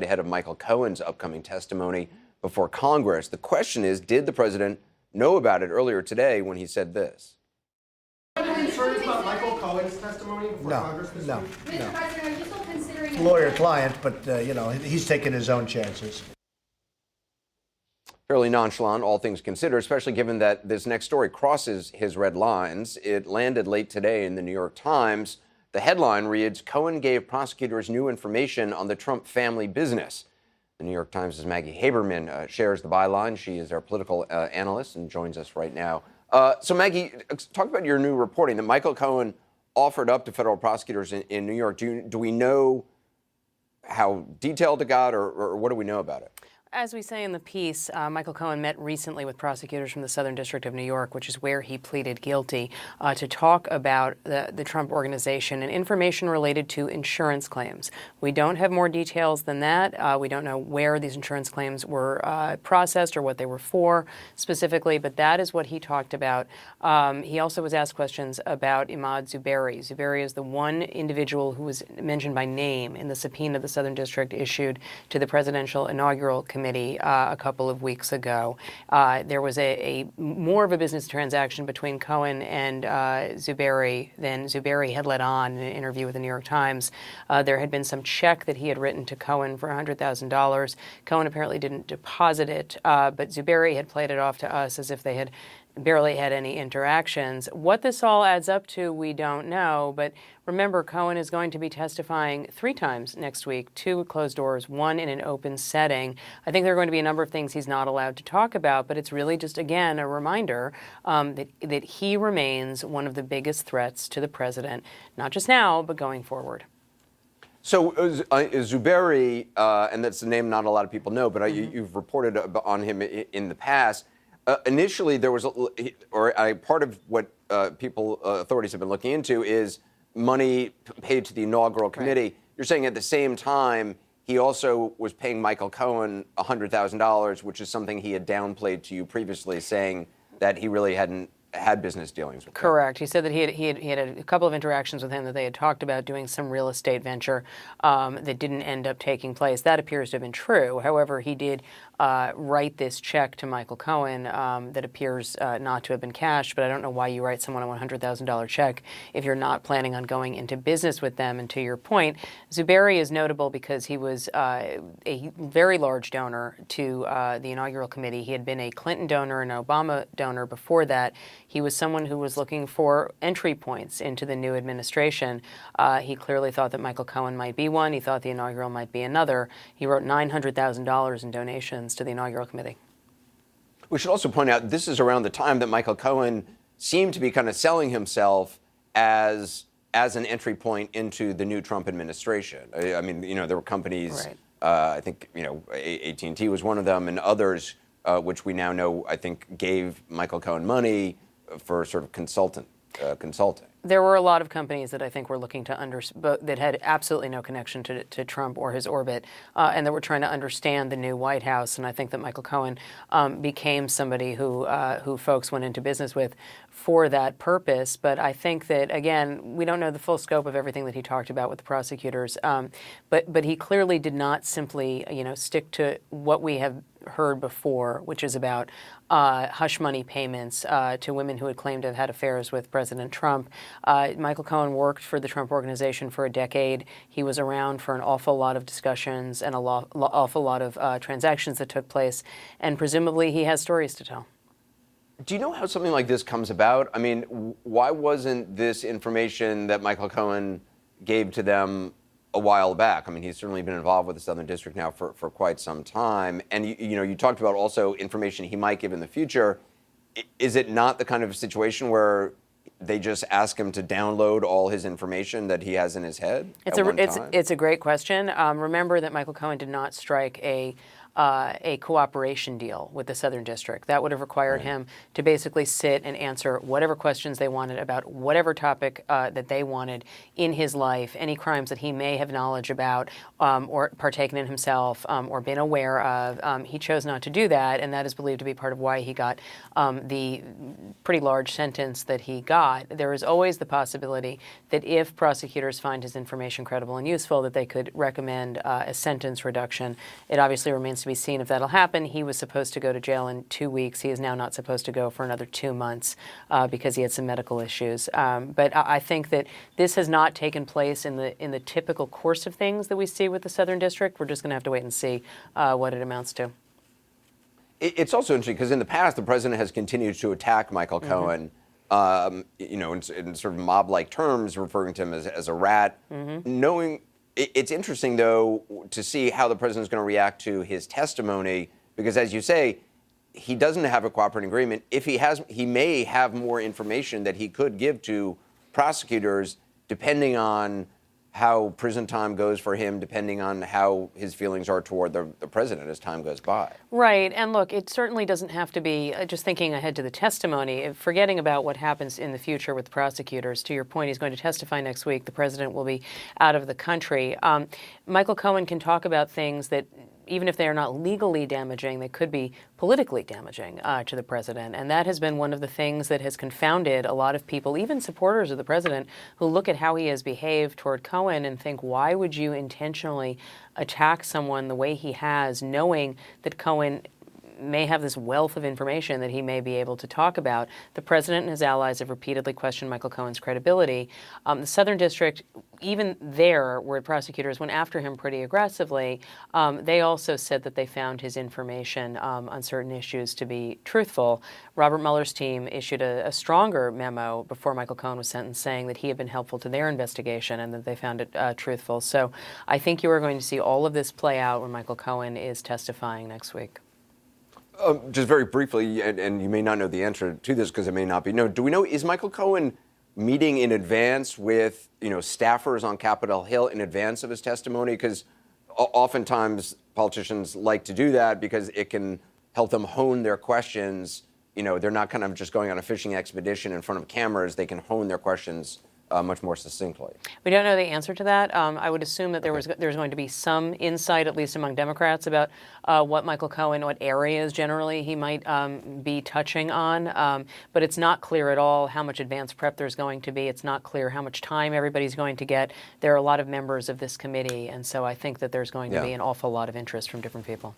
ahead of Michael Cohen's upcoming testimony before Congress. The question is, did the president know about it earlier today when he said this? Are you concerned about Michael Cohen's testimony before Congress this week? Mr. President, are you still considering lawyer-client, but, he's taking his own chances. Fairly nonchalant, all things considered, especially given that this next story crosses his red lines. It landed late today in the New York Times. The headline reads, Cohen gave prosecutors new information on the Trump family business. The New York Times' Maggie Haberman shares the byline. She is our political analyst and joins us right now. So, Maggie, talk about your new reporting that Michael Cohen offered up to federal prosecutors in New York. Do we know how detailed it got, or what do we know about it? As we say in the piece, Michael Cohen met recently with prosecutors from the Southern District of New York, which is where he pleaded guilty, to talk about the Trump Organization and information related to insurance claims. We don't have more details than that. We don't know where these insurance claims were processed or what they were for specifically, but that is what he talked about. He also was asked questions about Imad Zuberi. Zuberi is the one individual who was mentioned by name in the subpoena the Southern District issued to the Presidential Inaugural Committee a couple of weeks ago. There was a more of a business transaction between Cohen and Zuberi than Zuberi had let on in an interview with the New York Times. There had been some check that he had written to Cohen for $100,000. Cohen apparently didn't deposit it, but Zuberi had played it off to us as if they had barely had any interactions. What this all adds up to, we don't know. But remember, Cohen is going to be testifying 3 times next week, 2 with closed doors, 1 in an open setting. I think there are going to be a number of things he's not allowed to talk about, but it's really just, again, a reminder that he remains one of the biggest threats to the president, not just now, but going forward. So Zuberi, and that's a name not a lot of people know, but you've reported on him in the past. Initially, there was, part of what authorities have been looking into is money paid to the inaugural committee. Right. You're saying at the same time, he also was paying Michael Cohen $100,000, which is something he had downplayed to you previously, saying that he really hadn't had business dealings with him. Correct. He said that he had a couple of interactions with him, that they had talked about doing some real estate venture that didn't end up taking place. That appears to have been true. However, he did write this check to Michael Cohen that appears not to have been cashed, but I don't know why you write someone a $100,000 check if you're not planning on going into business with them. And to your point, Zuberi is notable because he was a very large donor to the inaugural committee. He had been a Clinton donor and an Obama donor before that. He was someone who was looking for entry points into the new administration. He clearly thought that Michael Cohen might be one. He thought the inaugural might be another. He wrote $900,000 in donations to the inaugural committee. We should also point out this is around the time that Michael Cohen seemed to be kind of selling himself as an entry point into the new Trump administration. I mean, there were companies, right. I think, AT&T was one of them, and others, which we now know, I think, gave Michael Cohen money for sort of consulting. There were a lot of companies that I think were looking to that had absolutely no connection to Trump or his orbit, and that were trying to understand the new White House. And I think that Michael Cohen became somebody who folks went into business with for that purpose. But I think that, again, we don't know the full scope of everything that he talked about with the prosecutors. But he clearly did not simply, stick to what we have heard before, which is about hush money payments to women who had claimed to have had affairs with President Trump. Michael Cohen worked for the Trump Organization for a decade. He was around for an awful lot of discussions and awful lot of transactions that took place, and presumably he has stories to tell. Do you know how something like this comes about? I mean, why wasn't this information that Michael Cohen gave to them a while back? I mean, he's certainly been involved with the Southern District now for quite some time. And, you talked about also information he might give in the future. Is it not the kind of situation where they just ask him to download all his information that he has in his head? It's a great question. Remember that Michael Cohen did not strike a a cooperation deal with the Southern District. That would have required him to basically sit and answer whatever questions they wanted about whatever topic that they wanted in his life, any crimes that he may have knowledge about or partaken in himself or been aware of. He chose not to do that, and that is believed to be part of why he got the pretty large sentence that he got. There is always the possibility that if prosecutors find his information credible and useful, that they could recommend a sentence reduction. It obviously remains to be seen if that'll happen. He was supposed to go to jail in 2 weeks. He is now not supposed to go for another 2 months because he had some medical issues. But I think that this has not taken place in the typical course of things that we see with the Southern District. We're just going to have to wait and see what it amounts to. It's also interesting because in the past, the president has continued to attack Michael Cohen, in sort of mob-like terms, referring to him as a rat. It's interesting, though, to see how the president is going to react to his testimony, because, as you say, he doesn't have a cooperating agreement. If he has, he may have more information that he could give to prosecutors, depending on how prison time goes for him, depending on how his feelings are toward the president as time goes by. Right. And look, it certainly doesn't have to be just thinking ahead to the testimony, forgetting about what happens in the future with prosecutors. To your point, he's going to testify next week. The president will be out of the country. Michael Cohen can talk about things that, even if they are not legally damaging, they could be politically damaging to the president. And that has been one of the things that has confounded a lot of people, even supporters of the president, who look at how he has behaved toward Cohen and think, why would you intentionally attack someone the way he has, knowing that Cohen may have this wealth of information that he may be able to talk about. The president and his allies have repeatedly questioned Michael Cohen's credibility. The Southern District, even there, where prosecutors went after him pretty aggressively, they also said that they found his information on certain issues to be truthful. Robert Mueller's team issued a stronger memo before Michael Cohen was sentenced, saying that he had been helpful to their investigation and that they found it truthful. So I think you are going to see all of this play out when Michael Cohen is testifying next week. Just very briefly, and you may not know the answer to this because it may not be known. Do we know, is Michael Cohen meeting in advance with, staffers on Capitol Hill in advance of his testimony? Because oftentimes politicians like to do that because it can help them hone their questions. They're not kind of just going on a fishing expedition in front of cameras. They can hone their questions much more succinctly. We don't know the answer to that. I would assume that there's going to be some insight, at least among Democrats, about what Michael Cohen, what areas generally he might be touching on. But it's not clear at all how much advance prep there's going to be. It's not clear how much time everybody's going to get. There are a lot of members of this committee, and so I think that there's going to be an awful lot of interest from different people.